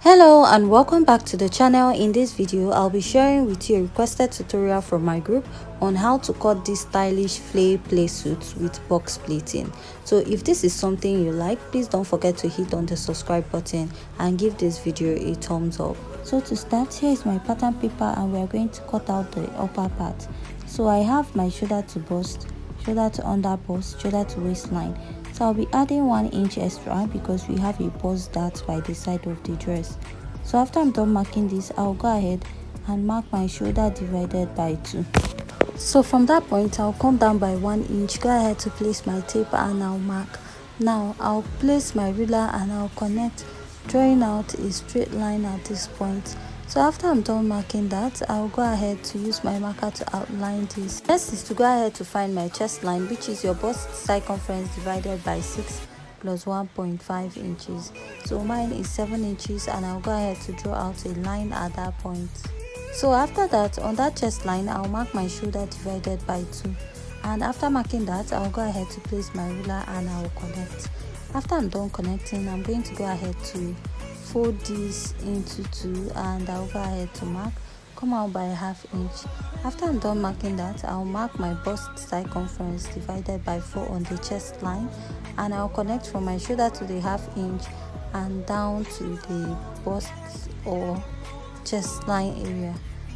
Hello and welcome back to the channel. In this video I'll be sharing with you a requested tutorial from my group on how to cut this stylish flare play suits with box pleating. So if this is something you like, please don't forget to hit on the subscribe button and give this video a thumbs up. So to start, here is my pattern paper and we are going to cut out the upper part. So I have my shoulder to bust, shoulder to under bust, shoulder to waistline. So I'll be adding 1 inch extra because we have a bust dart by the side of the dress. So after I'm done marking this, I'll go ahead and mark my shoulder divided by 2. So from that point, I'll come down by 1 inch, go ahead to place my tape and I'll mark. Now I'll place my ruler and I'll connect, drawing out a straight line at this point. So after I'm done marking that, I'll go ahead to use my marker to outline this. Next is to go ahead to find my chest line, which is your bust circumference divided by 6 plus 1.5 inches. So mine is 7 inches and I'll go ahead to draw out a line at that point. So after that, on that chest line, I'll mark my shoulder divided by 2. And after marking that, I'll go ahead to place my ruler and I'll connect. After I'm done connecting, I'm going to go ahead to fold this into 2 and I'll go ahead to mark, come out by 1/2 inch. After I'm done marking that, I'll mark my bust circumference divided by 4 on the chest line and I'll connect from my shoulder to the 1/2 inch and down to the bust or chest line area.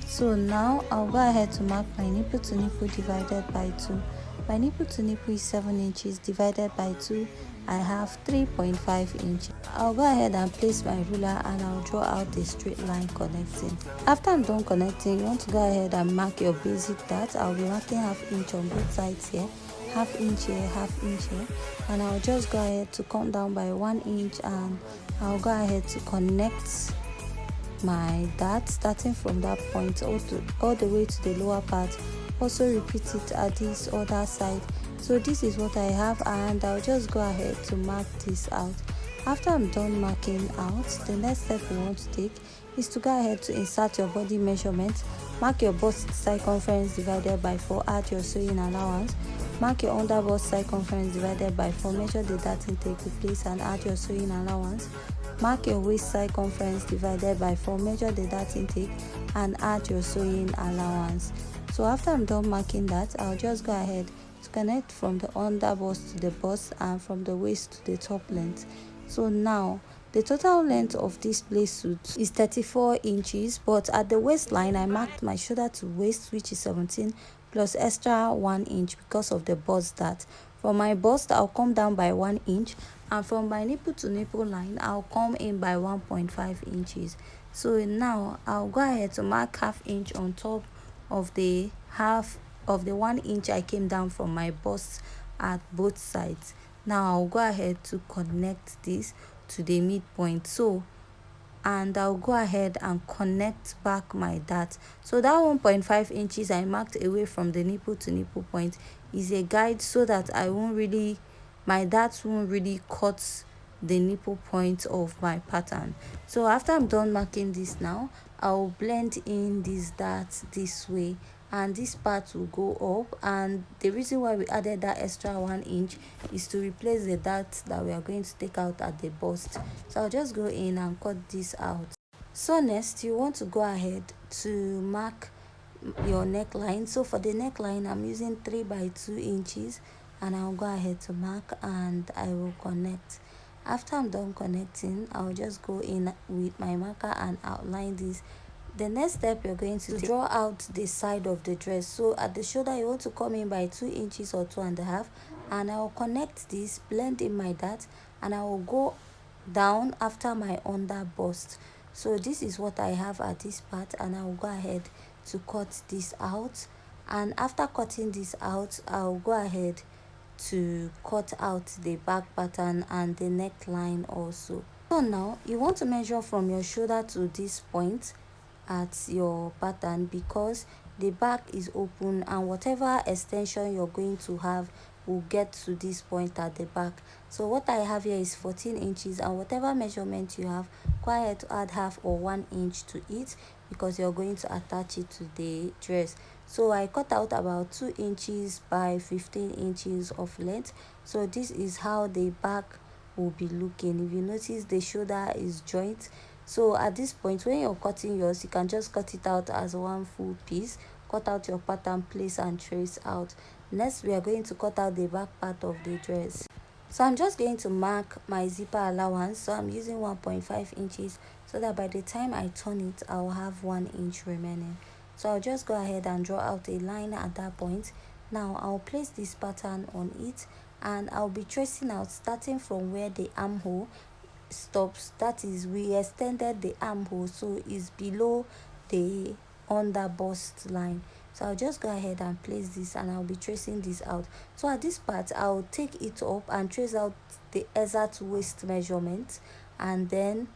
So now I'll go ahead to mark my nipple to nipple divided by 2. My nipple to nipple is 7 inches divided by 2. I have 3.5 inches. I'll go ahead and place my ruler and I'll draw out the straight line connecting. After I'm done connecting, you want to go ahead and mark your basic dart. I'll be marking 1/2 inch on both sides here, 1/2 inch here, 1/2 inch here, and I'll just go ahead to come down by 1 inch and I'll go ahead to connect my dart starting from that point all the way to the lower part. Also repeat it at this other side. So this is what I have and I'll just go ahead to mark this out. After I'm done marking out, the next step you want to take is to go ahead to insert your body measurements. Mark your bust circumference divided by 4, add your sewing allowance. Mark your under bust circumference divided by 4, measure the dart intake, replace and add your sewing allowance. Mark your waist circumference divided by 4, measure the dart intake and add your sewing allowance. So after I'm done marking that, I'll just go ahead to connect from the under bust to the bust and from the waist to the top length. So now the total length of this play suit is 34 inches, but at the waistline I marked my shoulder to waist, which is 17 plus extra 1 inch because of the bust dart. From my bust I'll come down by 1 inch and from my nipple to nipple line I'll come in by 1.5 inches. So now I'll go ahead to mark 1/2 inch on top of the 1 inch I came down from my bust at both sides. Now I'll go ahead to connect this to the midpoint, and I'll go ahead and connect back my dart. So that 1.5 inches I marked away from the nipple to nipple point is a guide so that my dart won't really cut the nipple point of my pattern. So after I'm done marking this, now I'll blend in this dart this way and this part will go up, and the reason why we added that extra 1 inch is to replace the dart that we are going to take out at the bust. So I'll just go in and cut this out. So next you want to go ahead to mark your neckline. So for the neckline I'm using 3 by 2 inches and I'll go ahead to mark and I will connect. After I'm done connecting, I'll just go in with my marker and outline this. The next step you're going to draw out the side of the dress. So at the shoulder you want to come in by 2 inches or 2.5, and I will connect this, blend in my dart, and I will go down after my under bust. So this is what I have at this part, and I will go ahead to cut this out. And after cutting this out, I'll go ahead to cut out the back pattern and the neckline also. So now you want to measure from your shoulder to this point at your pattern because the back is open and whatever extension you're going to have will get to this point at the back. So what I have here is 14 inches, and whatever measurement you have, go ahead to add 1/2 or 1 inch to it because you're going to attach it to the dress. So I cut out about 2 inches by 15 inches of length. So this is how the back will be looking. If you notice, the shoulder is joint, So at this point, when you're cutting yours, you can just cut it out as one full piece. Cut out your pattern, place and trace out. Next, we are going to cut out the back part of the dress. So I'm just going to mark my zipper allowance. So I'm using 1.5 inches so that by the time I turn it, I'll have 1 inch remaining. So I'll just go ahead and draw out a line at that point. Now I'll place this pattern on it, and I'll be tracing out starting from where the armhole stops. That is, we extended the armhole, so it's below the under bust line. So I'll just go ahead and place this, and I'll be tracing this out. So at this part, I'll take it up and trace out the exact waist measurement, and then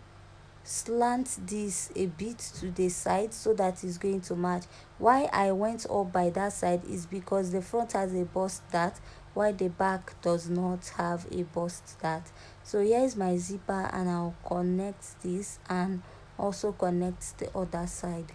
slant this a bit to the side so that it's going to match. Why I went up by that side is because the front has a bust dart while the back does not have a bust dart. So here is my zipper, and I'll connect this and also connect the other side.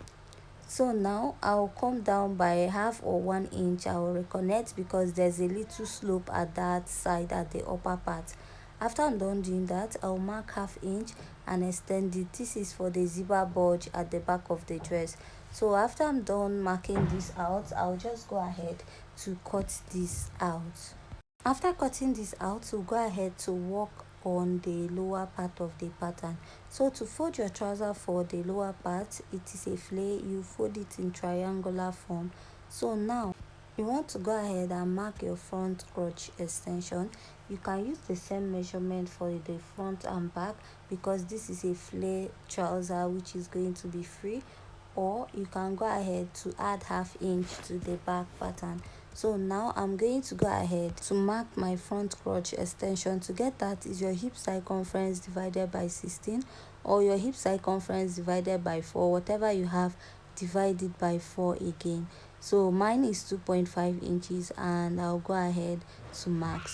So now I'll come down by half or 1 inch. I'll reconnect because there's a little slope at that side at the upper part. After I'm done doing that, I'll mark ½ inch and extend it. This is for the zipper bulge at the back of the dress. So after I'm done marking this out, I'll just go ahead to cut this out. After cutting this out, we'll go ahead to work on the lower part of the pattern. So to fold your trouser for the lower part, it is a flare. You fold it in triangular form. So now you want to go ahead and mark your front crotch extension. You can use the same measurement for the front and back because this is a flare trouser which is going to be free, or you can go ahead to add ½ inch to the back pattern. So now I'm going to go ahead to mark my front crotch extension. To get that is your hip circumference divided by 16, or your hip circumference divided by 4, whatever you have, divided by 4 again. So mine is 2.5 inches, and I'll go ahead to mark.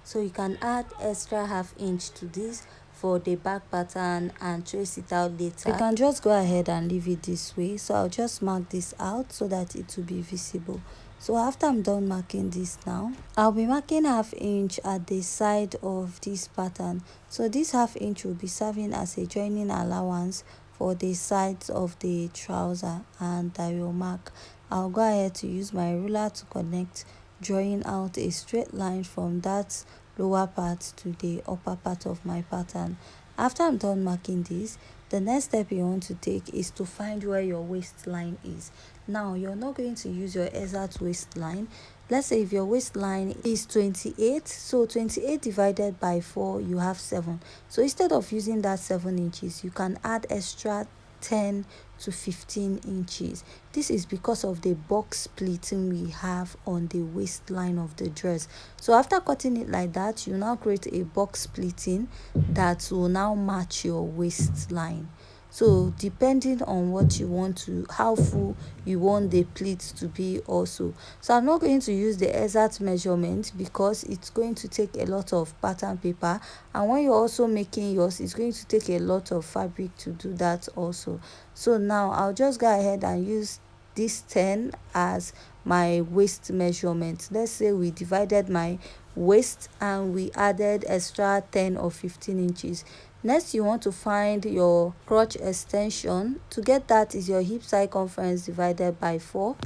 So you can add extra ½ inch to this for the back pattern and trace it out later. You can just go ahead and leave it this way. So I'll just mark this out so that it will be visible. So after I'm done marking this now, I'll be marking ½ inch at the side of this pattern. So this ½ inch will be serving as a joining allowance for the sides of the trouser, and I will mark. I'll go ahead to use my ruler to connect, drawing out a straight line from that lower part to the upper part of my pattern. After I'm done marking this, the next step you want to take is to find where your waistline is. Now you're not going to use your exact waistline. Let's say if your waistline is 28, so 28 divided by 4, you have 7. So instead of using that 7 inches, you can add extra 10 to 15 inches. This is because of the box pleating we have on the waistline of the dress. So after cutting it like that, you now create a box pleating that will now match your waistline. So depending on what you want to, how full you want the pleats to be also. So I'm not going to use the exact measurement because it's going to take a lot of pattern paper, and when you're also making yours, it's going to take a lot of fabric to do that also. So now I'll just go ahead and use this 10 as my waist measurement. Let's say we divided my waist and we added extra 10 or 15 inches. Next, you want to find your crotch extension. To get that is your hip circumference divided by 4,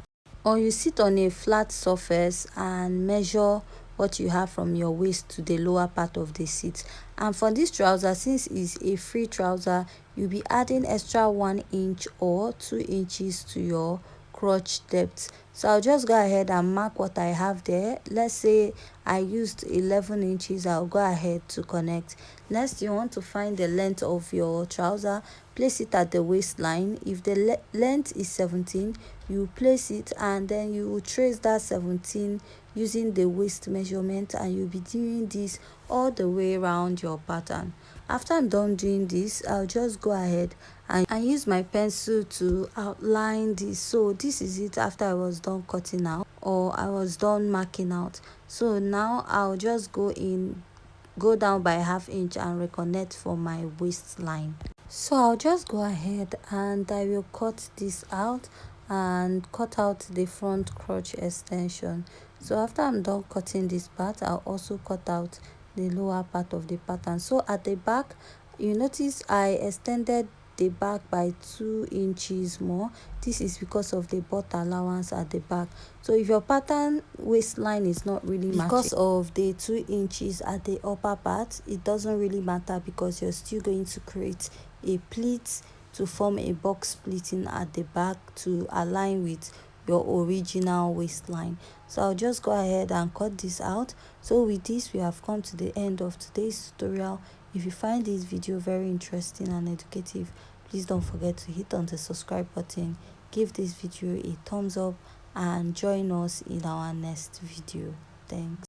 or you sit on a flat surface and measure what you have from your waist to the lower part of the seat. And for this trouser, since it's a free trouser, you'll be adding extra 1 inch or 2 inches to your crotch depth. So I'll just go ahead and mark what I have there. Let's say I used 11 inches. I'll go ahead to connect. Next, you want to find the length of your trouser. Place it at the waistline. If the length is 17, you place it, and then you will trace that 17 using the waist measurement, and you'll be doing this all the way around your pattern. After I'm done doing this, I'll just go ahead and use my pencil to outline this. So this is it after I was done cutting out, or I was done marking out. So now I'll just go down by ½ inch and reconnect for my waistline. So I'll just go ahead and I will cut this out and cut out the front crotch extension. So after I'm done cutting this part, I'll also cut out the lower part of the pattern. So at the back, you notice I extended the back by 2 inches more. This is because of the butt allowance at the back. So if your pattern waistline is not really matching because of the 2 inches at the upper part, it doesn't really matter because you're still going to create a pleat to form a box pleating at the back to align with your original waistline. So I'll just go ahead and cut this out. So with this, we have come to the end of today's tutorial. If you find this video very interesting and educative, please don't forget to hit on the subscribe button, give this video a thumbs up, and join us in our next video. Thanks.